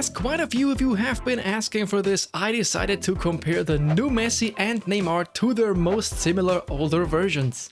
As quite a few of you have been asking for this, I decided to compare the new Messi and Neymar to their most similar older versions.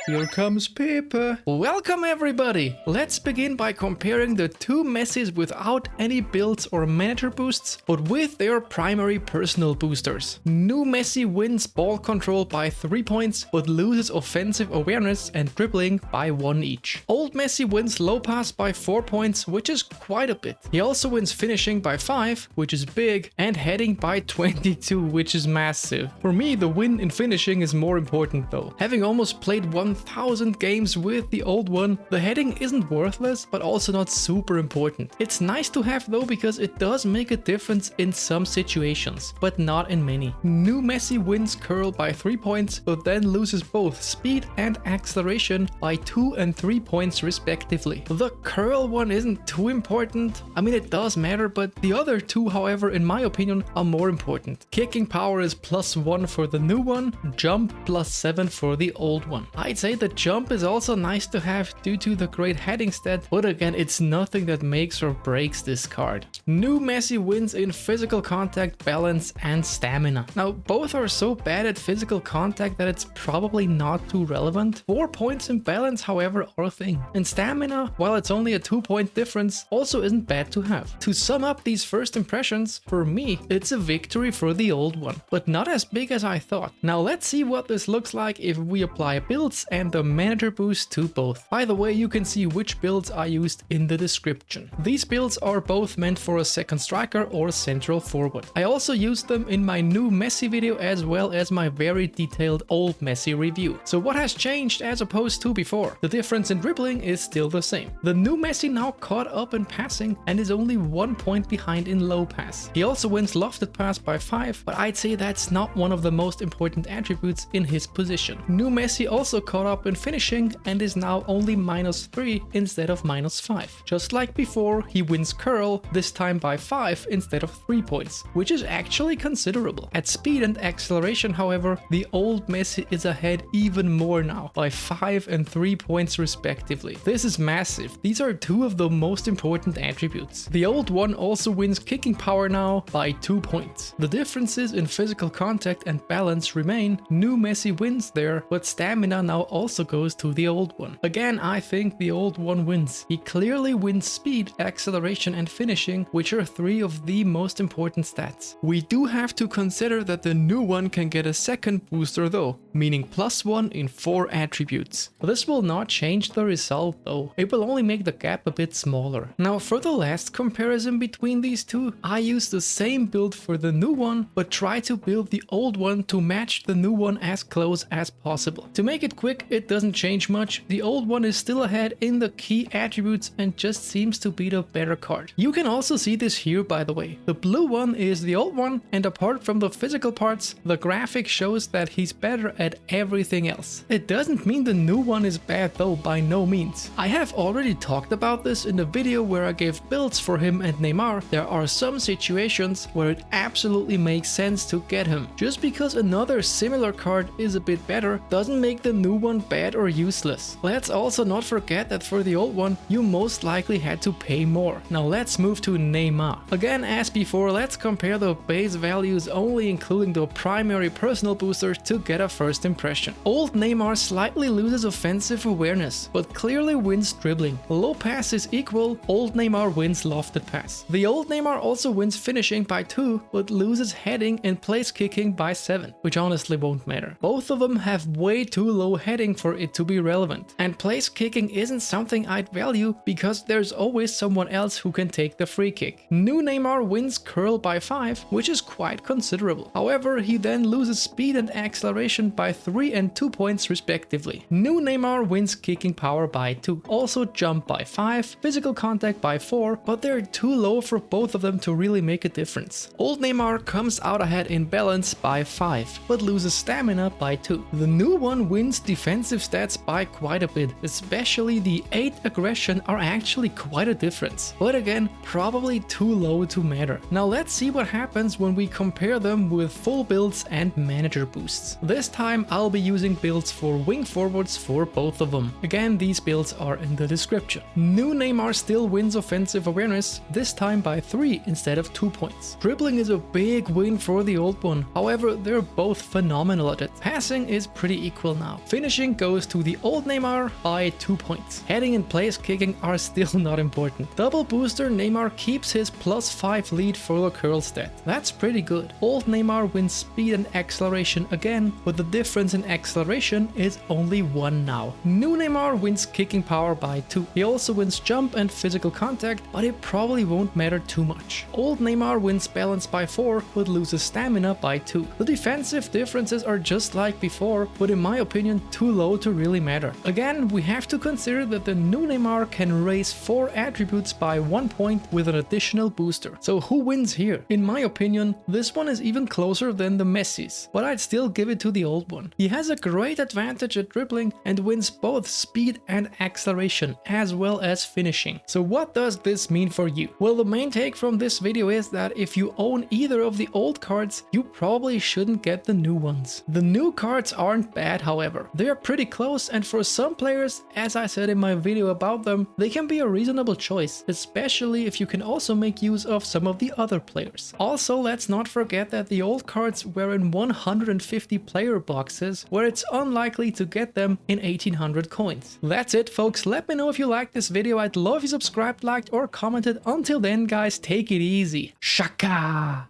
Here comes Pepe. Welcome everybody! Let's begin by comparing the two Messis without any builds or manager boosts, but with their primary personal boosters. New Messi wins ball control by 3 points, but loses offensive awareness and dribbling by 1 each. Old Messi wins low pass by 4 points, which is quite a bit. He also wins finishing by 5, which is big, and heading by 22, which is massive. For me, the win in finishing is more important though. Having almost played 1,000 games with the old one, the heading isn't worthless, but also not super important. It's nice to have though, because it does make a difference in some situations, but not in many. New Messi wins curl by 3 points, but then loses both speed and acceleration by 2 and 3 points respectively. The curl one isn't too important. I mean, it does matter, but the other two, however, in my opinion, are more important. Kicking power is +1 for the new one, jump +7 for the old one. I'd say the jump is also nice to have due to the great heading stat, but again, it's nothing that makes or breaks this card. New Messi wins in physical contact, balance, and stamina. Now, both are so bad at physical contact that it's probably not too relevant. 4 points in balance, however, are a thing. And stamina, while it's only a 2-point difference, also isn't bad to have. To sum up these first impressions, for me, it's a victory for the old one, but not as big as I thought. Now let's see what this looks like if we apply builds and the manager boost to both. By the way, you can see which builds I used in the description. These builds are both meant for a second striker or central forward. I also used them in my new Messi video as well as my very detailed old Messi review. So what has changed as opposed to before? The difference in dribbling is still the same. The new Messi now caught up in passing and is only 1 point behind in low pass. He also wins lofted pass by 5, but I'd say that's not one of the most important attributes in his position. New Messi also caught up in finishing and is now only -3 instead of -5. Just like before, he wins curl, this time by 5 instead of 3 points, which is actually considerable. At speed and acceleration, however, the old Messi is ahead even more now, by 5 and 3 points respectively. This is massive. These are two of the most important attributes. The old one also wins kicking power now by 2 points. The differences in physical contact and balance remain. New Messi wins there, but stamina now also goes to the old one. Again, I think the old one wins. He clearly wins speed, acceleration, and finishing, which are 3 of the most important stats. We do have to consider that the new one can get a second booster though, meaning +1 in 4 attributes. This will not change the result though. It will only make the gap a bit smaller. Now, for the last comparison between these two, I used the same build for the new one, but try to build the old one to match the new one as close as possible. To make it quick, it doesn't change much. The old one is still ahead in the key attributes and just seems to be the better card. You can also see this here, by the way. The blue one is the old one, and apart from the physical parts, the graphic shows that he's better at everything else. It doesn't mean the new one is bad though, by no means. I have already talked about this in the video where I gave builds for him and Neymar. There are some situations where it absolutely makes sense to get him. Just because another similar card is a bit better doesn't make the new one bad or useless. Let's also not forget that for the old one, you most likely had to pay more. Now let's move to Neymar. Again, as before, let's compare the base values only including the primary personal boosters to get a first impression. Old Neymar slightly loses offensive awareness, but clearly wins dribbling. Low pass is equal, old Neymar wins lofted pass. The old Neymar also wins finishing by 2, but loses heading and place kicking by 7, which honestly won't matter. Both of them have way too low heading for it to be relevant, and place kicking isn't something I'd value because there's always someone else who can take the free kick. New Neymar wins curl by 5, which is quite considerable. However, he then loses speed and acceleration by 3 and 2 points respectively. New Neymar wins kicking power by 2, also jump by 5, physical contact by 4, but they're too low for both of them to really make a difference. Old Neymar comes out ahead in balance by 5, but loses stamina by 2. The new one wins defense defensive stats by quite a bit, especially the 8 aggression are actually quite a difference. But again, probably too low to matter. Now let's see what happens when we compare them with full builds and manager boosts. This time I'll be using builds for wing forwards for both of them. Again, these builds are in the description. New Neymar still wins offensive awareness, this time by 3 instead of 2 points. Dribbling is a big win for the old one, however they're both phenomenal at it. Passing is pretty equal now. Finishing goes to the old Neymar by 2 points. Heading and place kicking are still not important. Double booster Neymar keeps his +5 lead for the curl stat. That's pretty good. Old Neymar wins speed and acceleration again, but the difference in acceleration is only 1 now. New Neymar wins kicking power by 2. He also wins jump and physical contact, but it probably won't matter too much. Old Neymar wins balance by 4, but loses stamina by 2. The defensive differences are just like before, but in my opinion too low to really matter. Again, we have to consider that the new Neymar can raise 4 attributes by 1 point with an additional booster. So who wins here? In my opinion, this one is even closer than the Messi's, but I'd still give it to the old one. He has a great advantage at dribbling and wins both speed and acceleration, as well as finishing. So what does this mean for you? Well, the main take from this video is that if you own either of the old cards, you probably shouldn't get the new ones. The new cards aren't bad, however. They are pretty close, and for some players, as I said in my video about them, they can be a reasonable choice, especially if you can also make use of some of the other players. Also, let's not forget that the old cards were in 150 player boxes, where it's unlikely to get them in 1800 coins. That's it, folks. Let me know if you liked this video. I'd love if you subscribed, liked, or commented. Until then, guys, take it easy. Shaka!